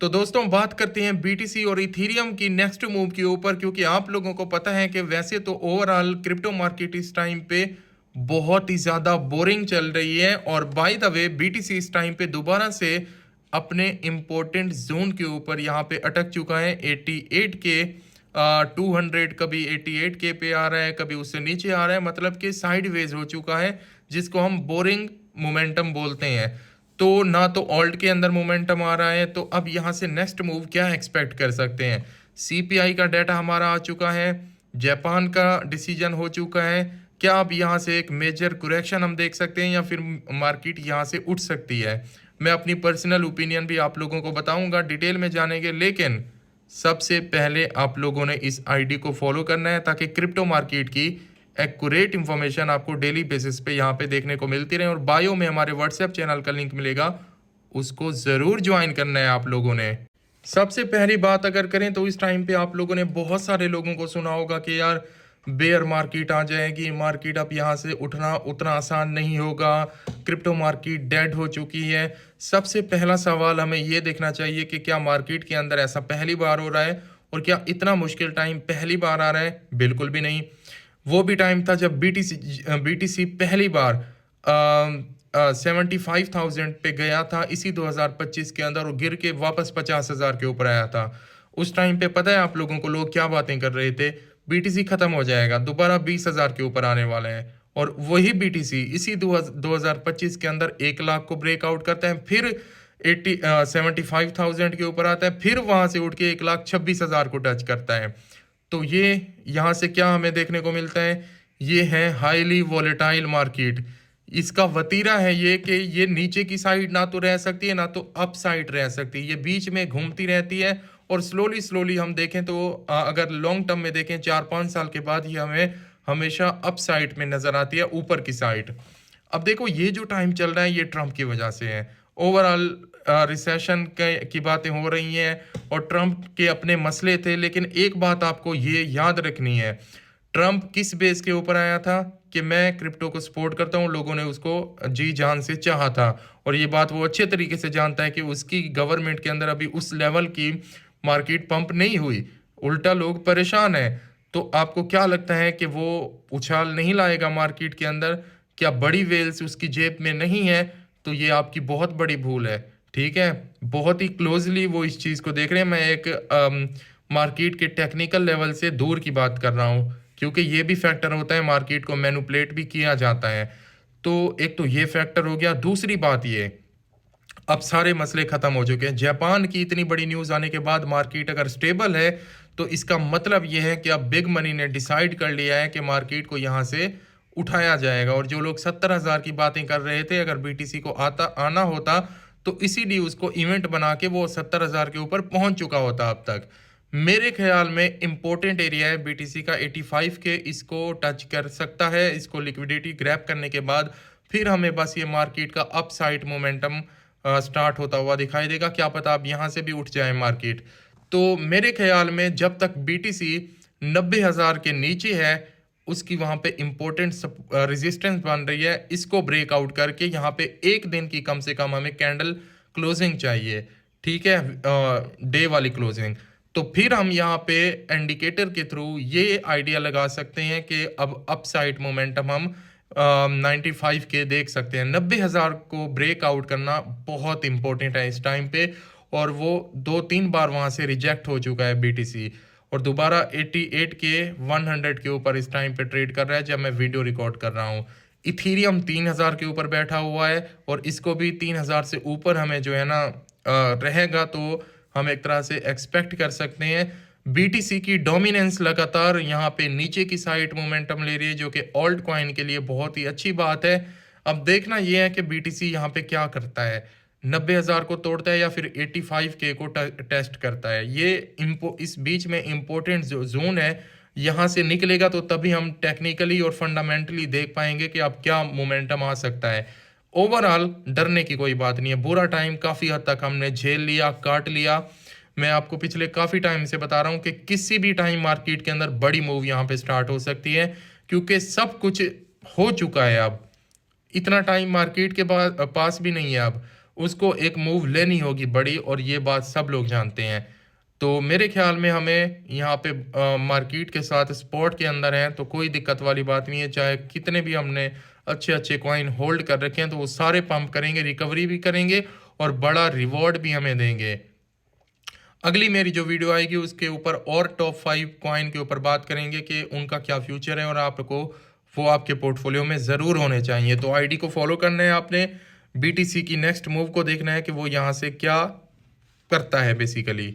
तो दोस्तों बात करते हैं बीटीसी और इथीरियम की नेक्स्ट मूव के ऊपर, क्योंकि आप लोगों को पता है कि वैसे तो ओवरऑल क्रिप्टो मार्केट इस टाइम पे बहुत ही ज़्यादा बोरिंग चल रही है। और बाय द वे बीटीसी इस टाइम पे दोबारा से अपने इम्पोर्टेंट जोन के ऊपर यहाँ पे अटक चुका है 88 के 200, कभी 88 के पे आ रहा है, कभी उससे नीचे आ रहा है, मतलब कि साइडवेज हो चुका है, जिसको हम बोरिंग मोमेंटम बोलते हैं। तो ना तो ऑल्ट के अंदर मोमेंटम आ रहा है, तो अब यहाँ से नेक्स्ट मूव क्या एक्सपेक्ट कर सकते हैं। सीपीआई का डाटा हमारा आ चुका है, जापान का डिसीजन हो चुका है। क्या अब यहाँ से एक मेजर कुरेक्शन हम देख सकते हैं या फिर मार्केट यहाँ से उठ सकती है। मैं अपनी पर्सनल ओपिनियन भी आप लोगों को बताऊंगा डिटेल में जानेंगे, लेकिन सबसे पहले आप लोगों ने इस आईडी को फॉलो करना है ताकि क्रिप्टो मार्केट की एक्यूरेट इंफॉर्मेशन आपको डेली बेसिस पे यहाँ पे देखने को मिलती रहे। और बायो में हमारे व्हाट्सएप चैनल का लिंक मिलेगा, उसको ज़रूर ज्वाइन करना है आप लोगों ने। सबसे पहली बात अगर करें तो इस टाइम पे आप लोगों ने बहुत सारे लोगों को सुना होगा कि यार बेयर मार्केट आ जाएगी, मार्केट अब यहाँ से उठना उतना आसान नहीं होगा, क्रिप्टो मार्केट डेड हो चुकी है। सबसे पहला सवाल हमें ये देखना चाहिए कि क्या मार्केट के अंदर ऐसा पहली बार हो रहा है, और क्या इतना मुश्किल टाइम पहली बार आ रहा है। बिल्कुल भी नहीं। वो भी टाइम था जब बीटीसी पहली बार 75,000 पे गया था इसी 2025 के अंदर, और गिर के वापस 50,000 के ऊपर आया था। उस टाइम पे पता है आप लोगों को लोग क्या बातें कर रहे थे, बीटीसी खत्म हो जाएगा, दोबारा 20,000 के ऊपर आने वाले हैं। और वही बीटीसी इसी 2025 के अंदर 1 लाख को ब्रेकआउट करता है, फिर 75,000 के ऊपर आता है, फिर वहां से उठ के 1,26,000 को टच करता है। तो ये यहाँ से क्या हमें देखने को मिलता है, ये है हाईली वॉलेटाइल मार्केट। इसका वतीरा है ये कि ये नीचे की साइड ना तो रह सकती है ना तो अप साइड रह सकती है, ये बीच में घूमती रहती है। और स्लोली स्लोली हम देखें तो अगर लॉन्ग टर्म में देखें 4-5 साल के बाद ये हमें हमेशा अप साइड में नजर आती है, ऊपर की साइड। अब देखो ये जो टाइम चल रहा है ये ट्रम्प की वजह से है। ओवरऑल रिसेशन की बातें हो रही हैं और ट्रम्प के अपने मसले थे, लेकिन एक बात आपको ये याद रखनी है, ट्रम्प किस बेस के ऊपर आया था कि मैं क्रिप्टो को सपोर्ट करता हूं, लोगों ने उसको जी जान से चाहा था। और ये बात वो अच्छे तरीके से जानता है कि उसकी गवर्नमेंट के अंदर अभी उस लेवल की मार्केट पंप नहीं हुई, उल्टा लोग परेशान हैं। तो आपको क्या लगता है कि वो उछाल नहीं लाएगा मार्केट के अंदर? क्या बड़ी वेल्स उसकी जेब में नहीं है? तो ये आपकी बहुत बड़ी भूल है। ठीक है, बहुत ही क्लोजली वो इस चीज़ को देख रहे हैं। मैं एक मार्केट के टेक्निकल लेवल से दूर की बात कर रहा हूँ, क्योंकि ये भी फैक्टर होता है, मार्केट को मैनिपुलेट भी किया जाता है। तो एक तो ये फैक्टर हो गया। दूसरी बात ये, अब सारे मसले खत्म हो चुके हैं। जापान की इतनी बड़ी न्यूज़ आने के बाद मार्केट अगर स्टेबल है तो इसका मतलब यह है कि अब बिग मनी ने डिसाइड कर लिया है कि मार्केट को यहाँ से उठाया जाएगा। और जो लोग 70,000 की बातें कर रहे थे, अगर बीटीसी को आना होता तो इसीलिए उसको इवेंट बना के वो 70,000 के ऊपर पहुंच चुका होता अब तक। मेरे ख्याल में इंपॉर्टेंट एरिया है बीटीसी का 85 के, इसको टच कर सकता है। इसको लिक्विडिटी ग्रैब करने के बाद फिर हमें बस ये मार्केट का अपसाइड मोमेंटम स्टार्ट होता हुआ दिखाई देगा। क्या पता अब यहाँ से भी उठ जाए मार्केट। तो मेरे ख्याल में जब तक बीटीसी 90,000 के नीचे है, उसकी वहाँ पे इम्पोर्टेंट रेजिस्टेंस बन रही है, इसको ब्रेकआउट करके यहाँ पे एक दिन की कम से कम हमें कैंडल क्लोजिंग चाहिए। ठीक है, डे वाली क्लोजिंग। तो फिर हम यहाँ पे इंडिकेटर के थ्रू ये आइडिया लगा सकते हैं कि अब अपसाइड मोमेंटम हम 95 के देख सकते हैं। 90,000 को ब्रेकआउट करना बहुत इंपॉर्टेंट है इस टाइम पे, और वो 2-3 बार वहाँ से रिजेक्ट हो चुका है बीटीसी, और दोबारा 88 के 100 के ऊपर इस टाइम पे ट्रेड कर रहा है जब मैं वीडियो रिकॉर्ड कर रहा हूँ। इथीरियम 3,000 के ऊपर बैठा हुआ है, और इसको भी 3,000 से ऊपर हमें जो है ना रहेगा तो हम एक तरह से एक्सपेक्ट कर सकते हैं। बीटीसी की डोमिनेंस लगातार यहाँ पे नीचे की साइड मोमेंटम ले रही है, जो कि ऑल्ट कॉइन के लिए बहुत ही अच्छी बात है। अब देखना यह है कि बीटीसी यहाँ पे क्या करता है, 90,000 को तोड़ता है या फिर 85 के को टेस्ट करता है। ये इस बीच में इंपॉर्टेंट जो जोन है, यहाँ से निकलेगा तो तभी हम टेक्निकली और फंडामेंटली देख पाएंगे कि अब क्या मोमेंटम आ सकता है। ओवरऑल डरने की कोई बात नहीं है, बुरा टाइम काफ़ी हद तक हमने झेल लिया, काट लिया। मैं आपको पिछले काफ़ी टाइम से बता रहा हूँ कि किसी भी टाइम मार्केट के अंदर बड़ी मूव यहाँ पे स्टार्ट हो सकती है, क्योंकि सब कुछ हो चुका है अब। इतना टाइम मार्केट के पास भी नहीं है अब। उसको एक मूव लेनी होगी बड़ी, और ये बात सब लोग जानते हैं। तो मेरे ख्याल में हमें यहाँ पे मार्केट के साथ स्पॉट के अंदर हैं तो कोई दिक्कत वाली बात नहीं है। चाहे कितने भी हमने अच्छे अच्छे कॉइन होल्ड कर रखे हैं तो वो सारे पंप करेंगे, रिकवरी भी करेंगे और बड़ा रिवॉर्ड भी हमें देंगे। अगली मेरी जो वीडियो आएगी उसके ऊपर और टॉप 5 कॉइन के ऊपर बात करेंगे कि उनका क्या फ्यूचर है और आपको वो आपके पोर्टफोलियो में ज़रूर होने चाहिए। तो आईडी को फॉलो करना है आपने, बीटीसी की नेक्स्ट मूव को देखना है कि वो यहाँ से क्या करता है बेसिकली।